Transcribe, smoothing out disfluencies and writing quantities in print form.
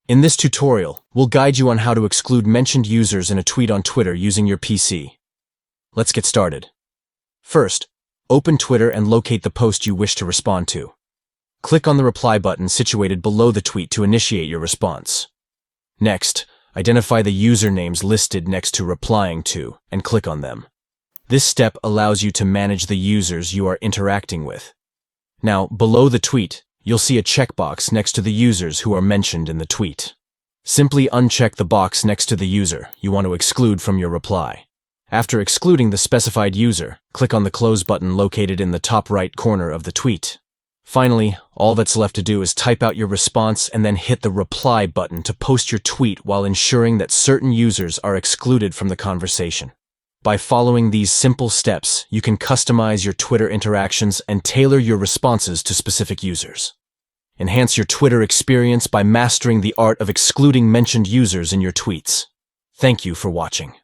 In this tutorial, we'll guide you on how to exclude mentioned users in a tweet on Twitter using your PC. Let's get started. First, open Twitter and locate the post you wish to respond to. Click on the reply button situated below the tweet to initiate your response. Next, identify the usernames listed next to replying to and click on them. This step allows you to manage the users you are interacting with. Now, below the tweet, you'll see a checkbox next to the users who are mentioned in the tweet. Simply uncheck the box next to the user you want to exclude from your reply. After excluding the specified user, click on the close button located in the top right corner of the tweet. Finally, all that's left to do is type out your response and then hit the reply button to post your tweet while ensuring that certain users are excluded from the conversation. By following these simple steps, you can customize your Twitter interactions and tailor your responses to specific users. Enhance your Twitter experience by mastering the art of excluding mentioned users in your tweets. Thank you for watching.